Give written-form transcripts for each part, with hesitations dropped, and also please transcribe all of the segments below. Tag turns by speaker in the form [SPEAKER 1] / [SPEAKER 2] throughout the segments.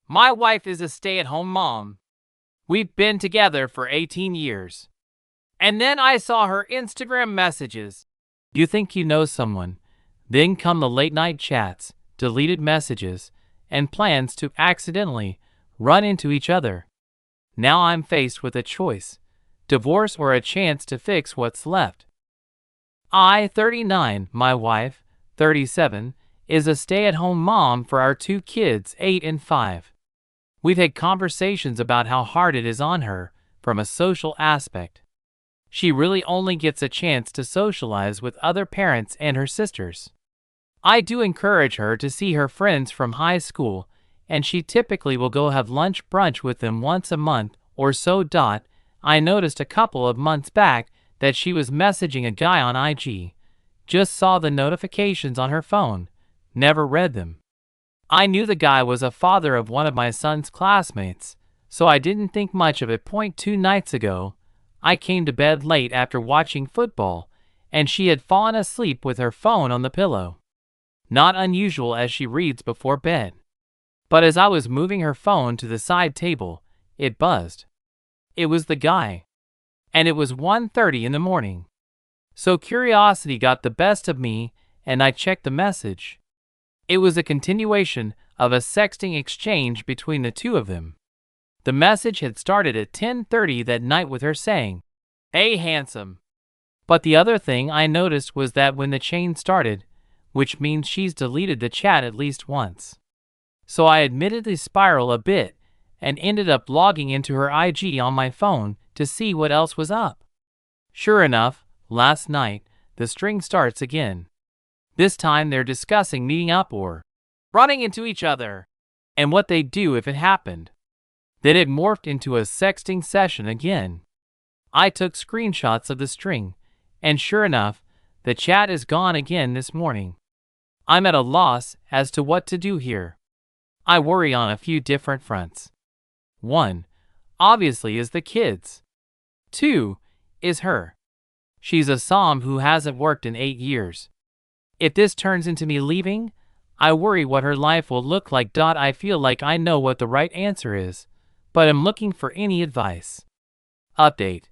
[SPEAKER 1] My wife is a stay-at-home mom. We've been together for 18 years. And then I saw her Instagram messages. You think you know someone. Then come the late-night chats, deleted messages, and plans to accidentally run into each other. Now I'm faced with a choice: divorce or a chance to fix what's left. I, 39, my wife, 37, is a stay-at-home mom for our two kids, 8 and 5. We've had conversations about how hard it is on her from a social aspect. She really only gets a chance to socialize with other parents and her sisters. I do encourage her to see her friends from high school, and she typically will go have lunch brunch with them once a month or so. I noticed a couple of months back that she was messaging a guy on IG. Just saw the notifications on her phone. Never read them. I knew the guy was a father of one of my son's classmates, so I didn't think much of it. 2 nights ago, I came to bed late after watching football, and she had fallen asleep with her phone on the pillow. Not unusual as she reads before bed. But as I was moving her phone to the side table, it buzzed. It was the guy. And it was 1:30 in the morning. So curiosity got the best of me, and I checked the message. It was a continuation of a sexting exchange between the two of them. The message had started at 10:30 that night with her saying, "Hey handsome." But the other thing I noticed was that when the chain started, which means she's deleted the chat at least once. So I admittedly spiraled a bit and ended up logging into her IG on my phone to see what else was up. Sure enough, last night, the string starts again. This time they're discussing meeting up or running into each other, and what they'd do if it happened. Then it morphed into a sexting session again. I took screenshots of the string, and sure enough, the chat is gone again this morning. I'm at a loss as to what to do here. I worry on a few different fronts. 1, obviously, is the kids. 2, is her. She's a SOM who hasn't worked in 8 years. If this turns into me leaving, I worry what her life will look like. I feel like I know what the right answer is, but am looking for any advice. Update.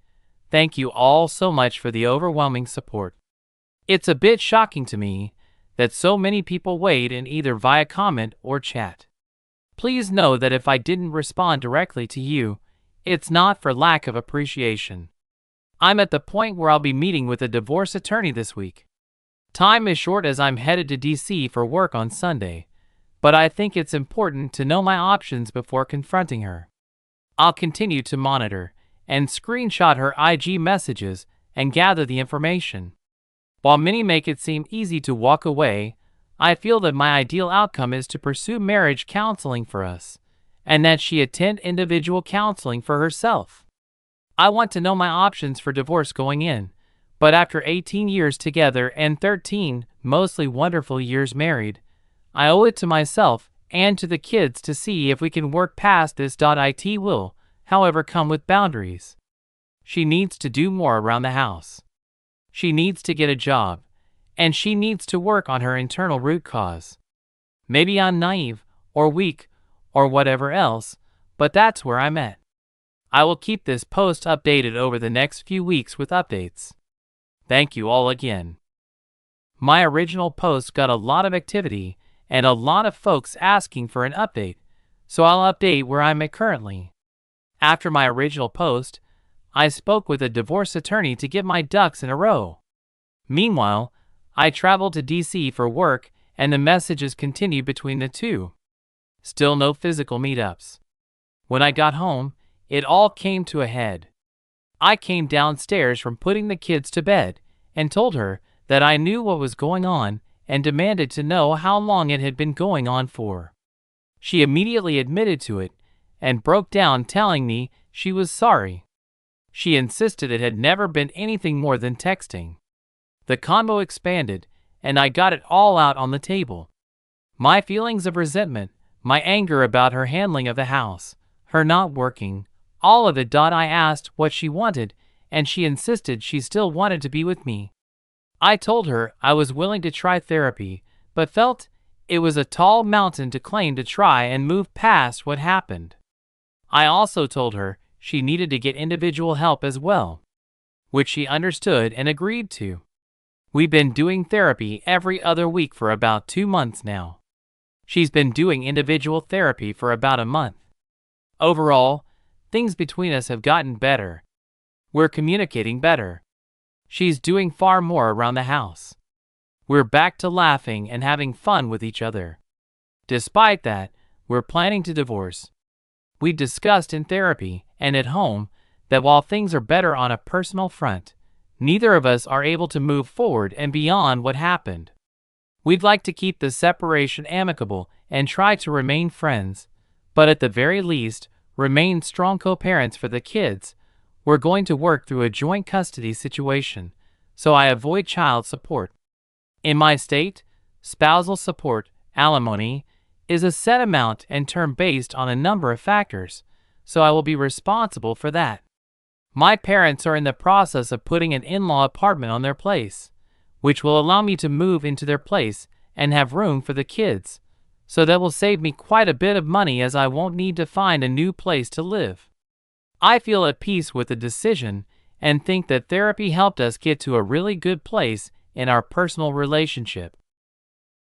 [SPEAKER 1] Thank you all so much for the overwhelming support. It's a bit shocking to me that so many people weighed in either via comment or chat. Please know that if I didn't respond directly to you, it's not for lack of appreciation. I'm at the point where I'll be meeting with a divorce attorney this week. Time is short as I'm headed to DC for work on Sunday, but I think it's important to know my options before confronting her. I'll continue to monitor and screenshot her IG messages and gather the information. While many make it seem easy to walk away, I feel that my ideal outcome is to pursue marriage counseling for us, and that she attend individual counseling for herself. I want to know my options for divorce going in, but after 18 years together and 13 mostly wonderful years married, I owe it to myself and to the kids to see if we can work past this. It will, however, come with boundaries. She needs to do more around the house. She needs to get a job, and she needs to work on her internal root cause. Maybe I'm naive, or weak, or whatever else, but that's where I'm at. I will keep this post updated over the next few weeks with updates. Thank you all again. My original post got a lot of activity and a lot of folks asking for an update, so I'll update where I'm at currently. After my original post, I spoke with a divorce attorney to get my ducks in a row. Meanwhile, I traveled to DC for work, and the messages continued between the two. Still no physical meetups. When I got home, it all came to a head. I came downstairs from putting the kids to bed and told her that I knew what was going on and demanded to know how long it had been going on for. She immediately admitted to it and broke down, telling me she was sorry. She insisted it had never been anything more than texting. The convo expanded, and I got it all out on the table. My feelings of resentment, my anger about her handling of the house, her not working, all of it. I asked what she wanted, and she insisted she still wanted to be with me. I told her I was willing to try therapy, but felt It was a tall mountain to claim to try and move past what happened. I also told her she needed to get individual help as well, which she understood and agreed to. We've been doing therapy every other week for about 2 months now. She's been doing individual therapy for about a month. Overall, things between us have gotten better. We're communicating better. She's doing far more around the house. We're back to laughing and having fun with each other. Despite that, we're planning to divorce. We discussed in therapy and at home that while things are better on a personal front, neither of us are able to move forward and beyond what happened. We'd like to keep the separation amicable and try to remain friends, but at the very least, remain strong co-parents for the kids. We're going to work through a joint custody situation, so I avoid child support. In my state, spousal support, alimony, is a set amount and term based on a number of factors, so I will be responsible for that. My parents are in the process of putting an in-law apartment on their place, which will allow me to move into their place and have room for the kids, so that will save me quite a bit of money as I won't need to find a new place to live. I feel at peace with the decision and think that therapy helped us get to a really good place in our personal relationship.